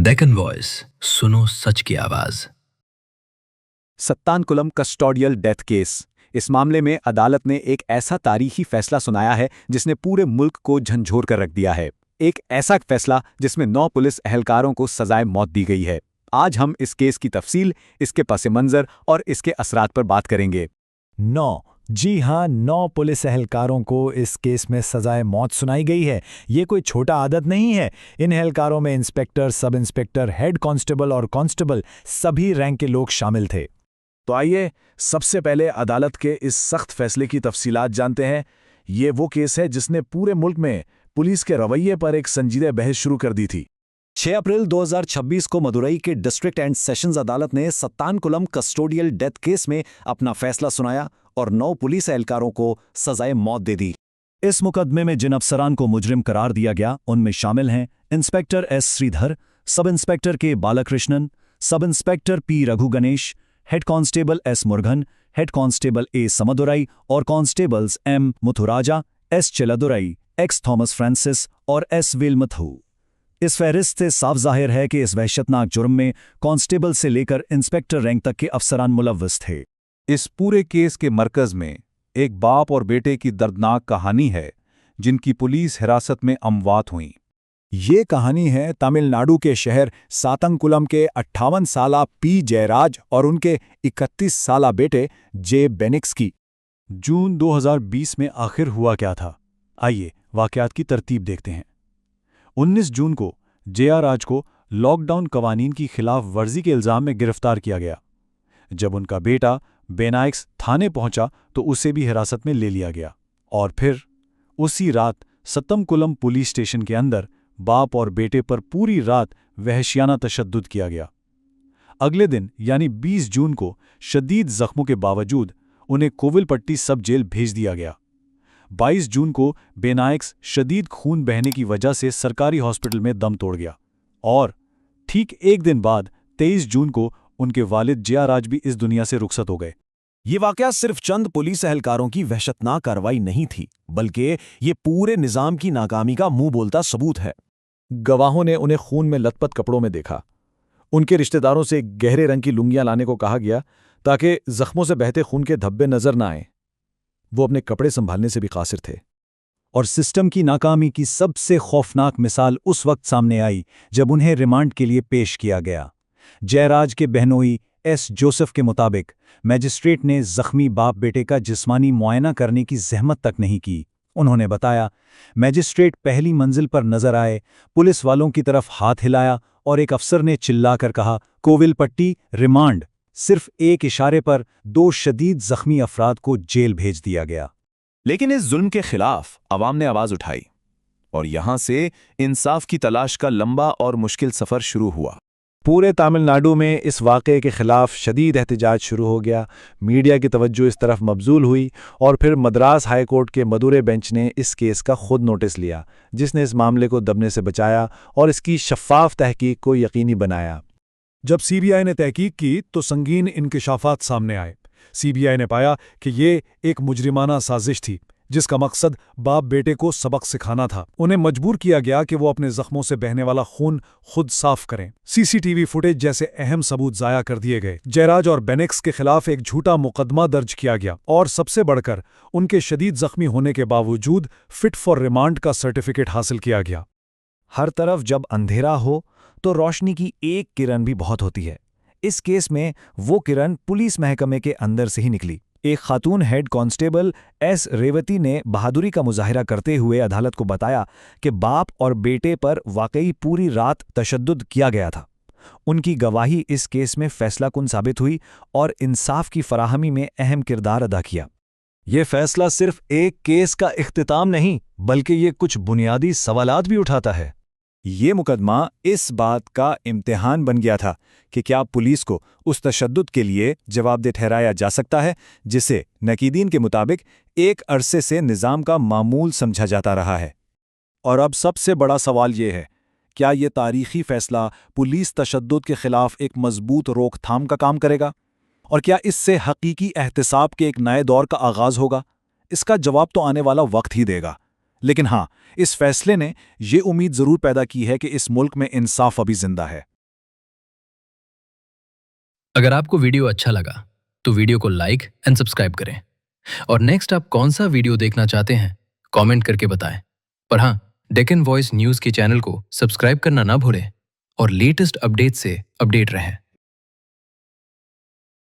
Deccan voice, सुनो सच की आवाज। सत्तानकुलम कस्टोडियल डेथ केस। इस मामले में अदालत ने एक ऐसा तारीखी फैसला सुनाया है जिसने पूरे मुल्क को झंझोर कर रख दिया है। एक ऐसा फैसला जिसमें 9 पुलिस एहलकारों को सजाए मौत दी गई है। आज हम इस केस की तफसील, इसके पस मंजर और इसके असरात पर बात करेंगे। 9 जी हाँ, 9 पुलिस एहलकारों को इस केस में सजाए मौत सुनाई गई है। ये कोई छोटा आदत नहीं है। इन एहलकारों में inspector, sub inspector, head constable और कांस्टेबल सभी रैंक के लोग शामिल थे। तो आइए सबसे पहले अदालत के इस सख्त फैसले की तफसीलात जानते हैं। ये वो केस है जिसने पूरे मुल्क में पुलिस के रवैये पर एक संजीदा बहस शुरू कर दी थी। 6 अप्रैल 2026 को मदुरई के डिस्ट्रिक्ट एंड सेशंस अदालत ने सत्तानकुलम कस्टोडियल डेथ केस में अपना फैसला सुनाया और 9 पुलिस एहलकारों को सजाए मौत दे दी। इस मुकदमे में जिन अफसरान को मुजरिम करार दिया गया उनमें शामिल हैं inspector S Shridhar, sub inspector K Balakrishnan, sub inspector P Raghu Ganesh, head constable S Murugan, head constable A Samadurai और constables M Muthuraja, S Cheladurai, X Thomas Francis और एस वेलमथू। इस फहरिस्त से साफ जाहिर है कि इस वहशतनाक जुर्म में कांस्टेबल से लेकर इंस्पेक्टर रैंक तक के अफसरान मुलव्वस थे। इस पूरे केस के मरकज में एक बाप और बेटे की दर्दनाक कहानी है जिनकी पुलिस हिरासत में अमवात हुई। ये कहानी है तमिलनाडु के शहर सातंकुलम के 58 साला पी जयराज और उनके 31 साला बेटे जे बेनिक्स की। जून 2020 में आखिर हुआ क्या था, आइए वाकयात की तरतीब देखते हैं। 19 जून को जयराज को लॉकडाउन कवानीन की खिलाफ वर्जी के इल्जाम में गिरफ्तार किया गया। जब उनका बेटा बेनाइक्स थाने पहुंचा तो उसे भी हिरासत में ले लिया गया और फिर उसी रात सत्तमकुलम पुलिस स्टेशन के अंदर बाप और बेटे पर पूरी रात वहशियाना तशद्दुद किया गया। अगले दिन यानी 20 जून को शदीद जख्मों के बावजूद उन्हें कोविलपट्टी सब जेल भेज दिया गया। 22 जून को बेनाइक्स शदीद खून बहने की वजह से सरकारी हॉस्पिटल में दम तोड़ गया और ठीक एक दिन बाद 23 जून को उनके वालिद जयराज भी इस दुनिया से रुखसत हो गए। ये वाकया सिर्फ चंद पुलिस एहलकारों की वहशतनाक कार्रवाई नहीं थी, बल्कि ये पूरे निजाम की नाकामी का मुंह बोलता सबूत है। गवाहों ने उन्हें खून में लथपथ कपड़ों में देखा। उनके रिश्तेदारों से गहरे रंग की लुंगियां लाने को कहा गया ताकि जख्मों से बहते खून के धब्बे नजर न आए। वो अपने कपड़े संभालने से भी कासिर थे। और सिस्टम की नाकामी की सबसे खौफनाक मिसाल उस वक्त सामने आई जब उन्हें रिमांड के लिए पेश किया गया। जयराज के बहनोई एस जोसेफ के मुताबिक मैजिस्ट्रेट ने जख्मी बाप बेटे का जिस्मानी मुआयना करने की जहमत तक नहीं की। उन्होंने बताया, मैजिस्ट्रेट पहली मंजिल पर नजर आए, पुलिस वालों की तरफ हाथ हिलाया और एक अफसर ने चिल्लाकर कहा, कोविलपट्टी रिमांड। सिर्फ एक इशारे पर 2 शदीद जख्मी अफराद को जेल भेज दिया गया। लेकिन इस जुल्म के खिलाफ अवाम ने आवाज उठाई और यहां से इंसाफ की तलाश का लंबा और मुश्किल सफर शुरू हुआ। पूरे तमिलनाडु में इस वाक़े के खिलाफ शदीद एहतजाज शुरू हो गया। मीडिया की तवज्जो इस तरफ मबजूल हुई और फिर मद्रास हाई कोर्ट के मदुरै बेंच ने इस केस का खुद नोटिस लिया, जिसने इस मामले को दबने से बचाया और इसकी शफ़ाफ तहकीक को यकीनी बनाया। जब सीबीआई ने तहकीक की तो संगीन इंकशाफात सामने आए। सीबीआई ने पाया कि ये एक मुजरिमाना साजिश थी जिसका मकसद बाप बेटे को सबक सिखाना था। उन्हें मजबूर किया गया कि वो अपने जख्मों से बहने वाला खून खुद साफ करें। सीसीटीवी फुटेज जैसे अहम सबूत जाया कर दिए गए। जयराज और बेनिक्स के खिलाफ एक झूठा मुकदमा दर्ज किया गया और सबसे बढ़कर उनके शदीद जख्मी होने के बावजूद फिट फॉर रिमांड का सर्टिफिकेट हासिल किया गया। हर तरफ जब अंधेरा हो तो रोशनी की एक किरण भी बहुत होती है। इस केस में वो किरण पुलिस महकमे के अंदर से ही निकली। एक खातून हेड कांस्टेबल एस रेवती ने बहादुरी का मुजाहिरा करते हुए अदालत को बताया कि बाप और बेटे पर वाकई पूरी रात तशद्दुद किया गया था। उनकी गवाही इस केस में फैसलाकुन साबित हुई और इंसाफ की फराहमी में अहम किरदार अदा किया। ये फैसला सिर्फ एक केस का इख्तिताम नहीं, बल्कि ये कुछ बुनियादी सवालात भी उठाता है। ये मुकदमा इस बात का इम्तिहान बन गया था कि क्या पुलिस को उस तशद्दुद के लिए जवाबदेह ठहराया जा सकता है जिसे नकीदीन के मुताबिक एक अरसे से निज़ाम का मामूल समझा जाता रहा है। और अब सबसे बड़ा सवाल ये है, क्या ये तारीखी फैसला पुलिस तशद्दुद के खिलाफ एक मजबूत रोकथाम का काम करेगा? और क्या इससे हकीकी एहतिसाब के एक नए दौर का आगाज़ होगा? इसका जवाब तो आने वाला वक्त ही देगा। लेकिन हाँ, इस फैसले ने ये उम्मीद ज़रूर पैदा की है कि इस मुल्क में इंसाफ अभी जिंदा है। अगर आपको वीडियो अच्छा लगा तो वीडियो को लाइक एंड सब्सक्राइब करें और नेक्स्ट आप कौन सा वीडियो देखना चाहते हैं कमेंट करके बताएं। पर हाँ, डेक्कन वॉइस न्यूज़ के चैनल को सब्सक्राइब करना ना भूलें और लेटेस्ट अपडेट से अपडेट रहें।